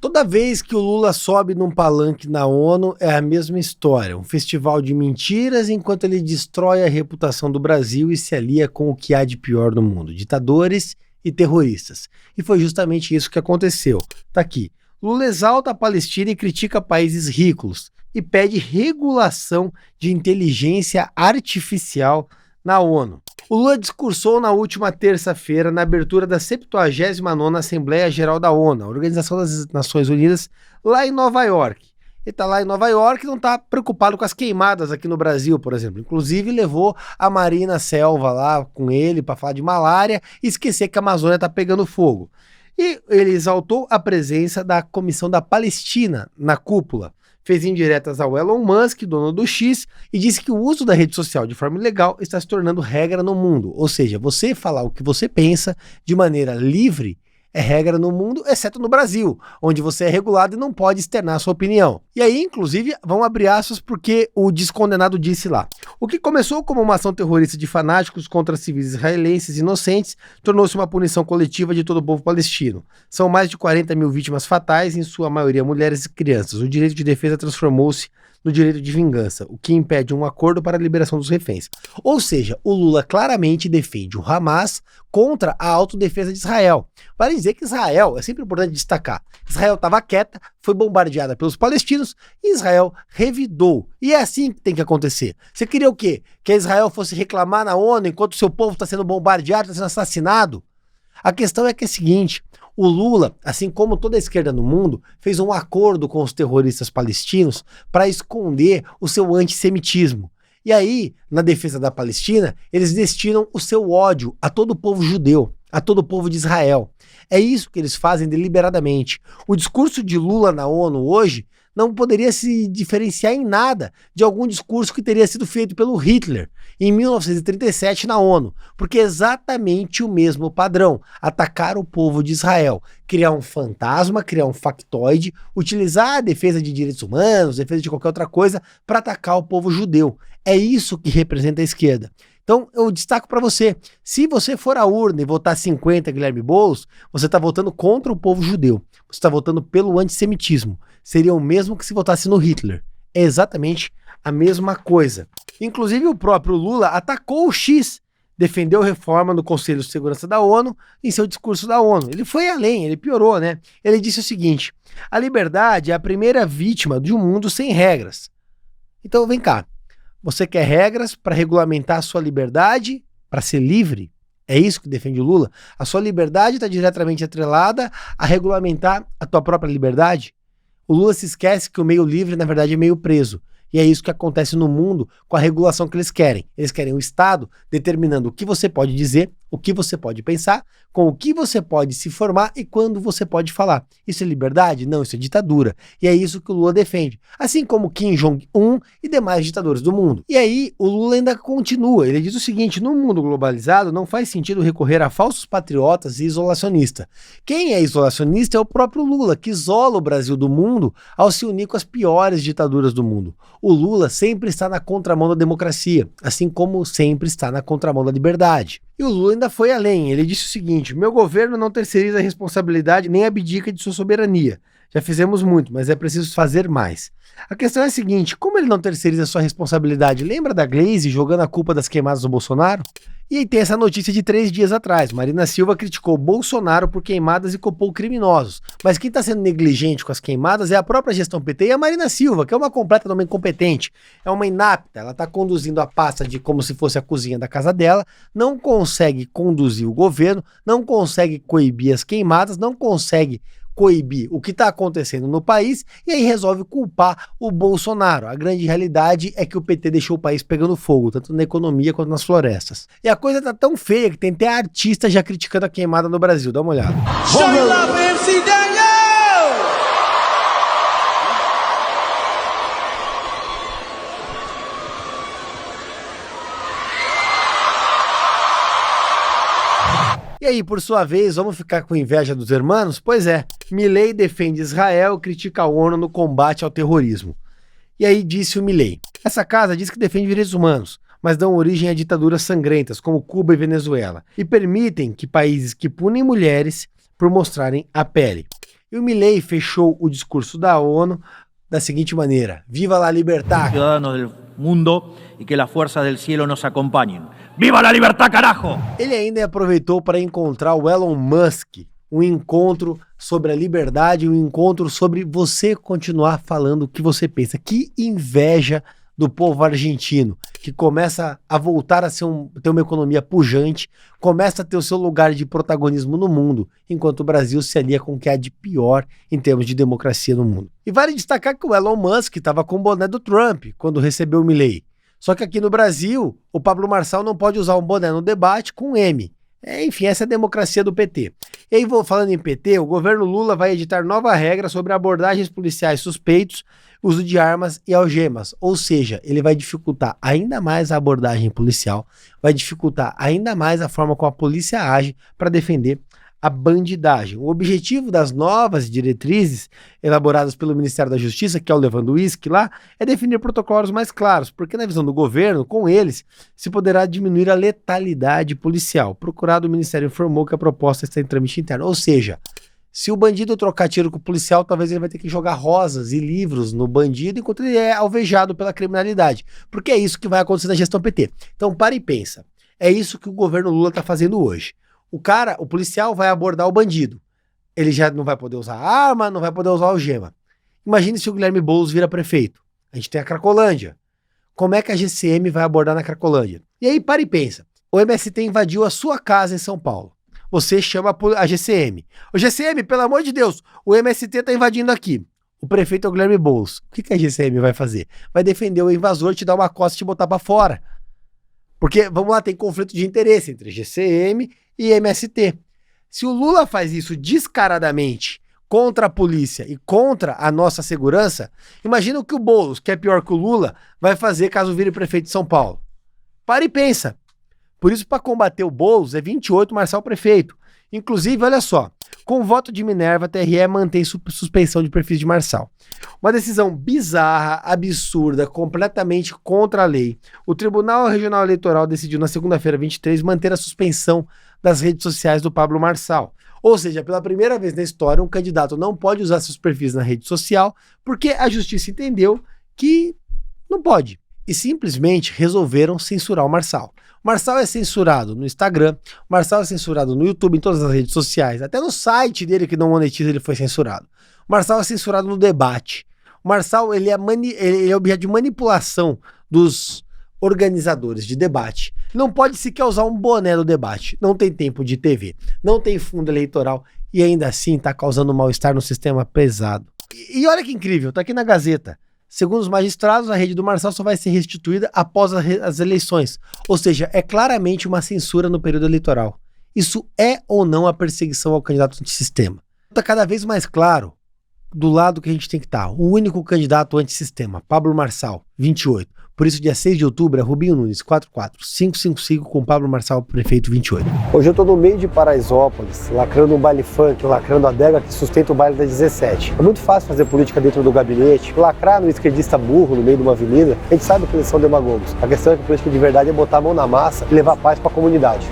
Toda vez que o Lula sobe num palanque na ONU é a mesma história, um festival de mentiras enquanto ele destrói a reputação do Brasil e se alia com o que há de pior no mundo, ditadores e terroristas. E foi justamente isso que aconteceu. Tá aqui. Lula exalta a Palestina e critica países ricos e pede regulação de inteligência artificial na ONU. O Lula discursou na última terça-feira na abertura da 79ª Assembleia Geral da ONU, a Organização das Nações Unidas, lá em Nova York. Ele está lá em Nova York e não está preocupado com as queimadas aqui no Brasil, por exemplo. Inclusive levou a Marina Selva lá com ele para falar de malária e esquecer que a Amazônia está pegando fogo. E ele exaltou a presença da Comissão da Palestina na cúpula. Fez indiretas ao Elon Musk, dono do X, e disse que o uso da rede social de forma ilegal está se tornando regra no mundo. Ou seja, você falar o que você pensa de maneira livre é regra no mundo, exceto no Brasil, onde você é regulado e não pode externar sua opinião. E aí, inclusive, vão abrir aspas porque o descondenado disse lá: o que começou como uma ação terrorista de fanáticos contra civis israelenses inocentes tornou-se uma punição coletiva de todo o povo palestino. São mais de 40 mil vítimas fatais, em sua maioria mulheres e crianças. O direito de defesa transformou-se no direito de vingança, o que impede um acordo para a liberação dos reféns. Ou seja, o Lula claramente defende o Hamas contra a autodefesa de Israel. Vale dizer que Israel, é sempre importante destacar, Israel estava quieta, foi bombardeada pelos palestinos e Israel revidou. E é assim que tem que acontecer. Você queria o quê? Que Israel fosse reclamar na ONU enquanto o seu povo está sendo bombardeado, está sendo assassinado? A questão é que é a seguinte: o Lula, assim como toda a esquerda no mundo, fez um acordo com os terroristas palestinos para esconder o seu antissemitismo. E aí, na defesa da Palestina, eles destinam o seu ódio a todo o povo judeu, a todo o povo de Israel. É isso que eles fazem deliberadamente. O discurso de Lula na ONU hoje não poderia se diferenciar em nada de algum discurso que teria sido feito pelo Hitler em 1937 na ONU, porque é exatamente o mesmo padrão: atacar o povo de Israel, criar um fantasma, criar um factoide, utilizar a defesa de direitos humanos, defesa de qualquer outra coisa para atacar o povo judeu. É isso que representa a esquerda. Então eu destaco para você: se você for à urna e votar 50 Guilherme Boulos, você está votando contra o povo judeu, você está votando pelo antissemitismo. Seria o mesmo que se votasse no Hitler. É exatamente a mesma coisa. Inclusive o próprio Lula atacou o X, defendeu reforma no Conselho de Segurança da ONU em seu discurso da ONU. Ele foi além, ele piorou, né? Ele disse o seguinte: a liberdade é a primeira vítima de um mundo sem regras. Então vem cá, você quer regras para regulamentar a sua liberdade, para ser livre? É isso que defende o Lula? A sua liberdade está diretamente atrelada a regulamentar a tua própria liberdade? O Lula se esquece que o meio livre, na verdade, é meio preso. E é isso que acontece no mundo com a regulação que eles querem. Eles querem o Estado determinando o que você pode dizer, o que você pode pensar, com o que você pode se formar e quando você pode falar. Isso é liberdade? Não, isso é ditadura. E é isso que o Lula defende. Assim como Kim Jong-un e demais ditadores do mundo. E aí o Lula ainda continua. Ele diz o seguinte: no mundo globalizado não faz sentido recorrer a falsos patriotas e isolacionistas. Quem é isolacionista é o próprio Lula, que isola o Brasil do mundo ao se unir com as piores ditaduras do mundo. O Lula sempre está na contramão da democracia, assim como sempre está na contramão da liberdade. E o Lula ainda foi além. Ele disse o seguinte: meu governo não terceiriza a responsabilidade nem abdica de sua soberania. Já fizemos muito, mas é preciso fazer mais. A questão é a seguinte: como ele não terceiriza sua responsabilidade? Lembra da Glaze jogando a culpa das queimadas do Bolsonaro? E aí tem essa notícia de 3 dias atrás. Marina Silva criticou Bolsonaro por queimadas e culpou criminosos. Mas quem está sendo negligente com as queimadas é a própria gestão PT e a Marina Silva, que é uma completa uma incompetente. É uma inapta. Ela está conduzindo a pasta de como se fosse a cozinha da casa dela, não consegue conduzir o governo, não consegue coibir as queimadas, não consegue coibir o que está acontecendo no país e aí resolve culpar o Bolsonaro. A grande realidade é que o PT deixou o país pegando fogo, tanto na economia quanto nas florestas. E a coisa tá tão feia que tem até artista já criticando a queimada no Brasil. Dá uma olhada. E aí, por sua vez, vamos ficar com inveja dos irmãos? Pois é, Milei defende Israel e critica a ONU no combate ao terrorismo. E aí disse o Milei: essa casa diz que defende direitos humanos, mas dão origem a ditaduras sangrentas como Cuba e Venezuela, e permitem que países que punem mulheres por mostrarem a pele. E o Milei fechou o discurso da ONU da seguinte maneira: Viva la libertad! Ciudadanos del mundo y que las fuerzas del cielo nos acompañen. ¡Viva la libertad, carajo! Ele ainda aproveitou para encontrar o Elon Musk, um encontro sobre a liberdade, um encontro sobre você continuar falando o que você pensa. Que inveja do povo argentino, que começa a voltar a ter uma economia pujante, começa a ter o seu lugar de protagonismo no mundo, enquanto o Brasil se alia com o que há de pior em termos de democracia no mundo. E vale destacar que o Elon Musk estava com o boné do Trump quando recebeu o Milei. Só que aqui no Brasil, o Pablo Marçal não pode usar um boné no debate com um M. Enfim, essa é a democracia do PT. E aí, falando em PT, o governo Lula vai editar nova regra sobre abordagens policiais suspeitos, uso de armas e algemas. Ou seja, ele vai dificultar ainda mais a abordagem policial, vai dificultar ainda mais a forma como a polícia age para defender a bandidagem. O objetivo das novas diretrizes elaboradas pelo Ministério da Justiça, que é o Lewandowski lá, é definir protocolos mais claros, porque na visão do governo, com eles, se poderá diminuir a letalidade policial. O procurado, o Ministério informou que a proposta está em trâmite interno. Ou seja, se o bandido trocar tiro com o policial, talvez ele vai ter que jogar rosas e livros no bandido enquanto ele é alvejado pela criminalidade. Porque é isso que vai acontecer na gestão PT. Então, para e pensa. É isso que o governo Lula está fazendo hoje. O policial vai abordar o bandido. Ele já não vai poder usar arma, não vai poder usar algema. Imagine se o Guilherme Boulos vira prefeito. A gente tem a Cracolândia. Como é que a GCM vai abordar na Cracolândia? E aí, para e pensa. O MST invadiu a sua casa em São Paulo. Você chama a GCM. O GCM, pelo amor de Deus, o MST está invadindo aqui. O prefeito é o Guilherme Boulos. O que a GCM vai fazer? Vai defender o invasor, te dar uma costa e te botar para fora. Porque, vamos lá, tem conflito de interesse entre GCM e MST. Se o Lula faz isso descaradamente contra a polícia e contra a nossa segurança, imagina o que o Boulos, que é pior que o Lula, vai fazer caso vire prefeito de São Paulo. Para e pensa. Por isso, para combater o Boulos, é 28 Marçal prefeito. Inclusive, olha só, com o voto de Minerva, a TRE mantém suspensão de perfis de Marçal. Uma decisão bizarra, absurda, completamente contra a lei. O Tribunal Regional Eleitoral decidiu na segunda-feira, 23, manter a suspensão das redes sociais do Pablo Marçal. Ou seja, pela primeira vez na história, um candidato não pode usar seus perfis na rede social porque a justiça entendeu que não pode. E simplesmente resolveram censurar o Marçal. O Marçal é censurado no Instagram, o Marçal é censurado no YouTube, em todas as redes sociais. Até no site dele que não monetiza ele foi censurado. O Marçal é censurado no debate. O Marçal ele é objeto de manipulação dos organizadores de debate. Não pode sequer usar um boné no debate. Não tem tempo de TV. Não tem fundo eleitoral. E ainda assim está causando mal-estar no sistema pesado. E olha que incrível, tá aqui na Gazeta. Segundo os magistrados, a rede do Marçal só vai ser restituída após as eleições. Ou seja, é claramente uma censura no período eleitoral. Isso é ou não a perseguição ao candidato antissistema? Está cada vez mais claro do lado que a gente tem que estar. O único candidato antissistema, Pablo Marçal, 28. Por isso, dia 6 de outubro, é Rubinho Nunes, 44555, com Pablo Marçal, prefeito, 28. Hoje eu tô no meio de Paraisópolis, lacrando um baile funk, lacrando a adega que sustenta o baile da 17. É muito fácil fazer política dentro do gabinete, lacrar no esquerdista burro no meio de uma avenida. A gente sabe que eles são demagogos. A questão é que a política de verdade é botar a mão na massa e levar paz pra comunidade.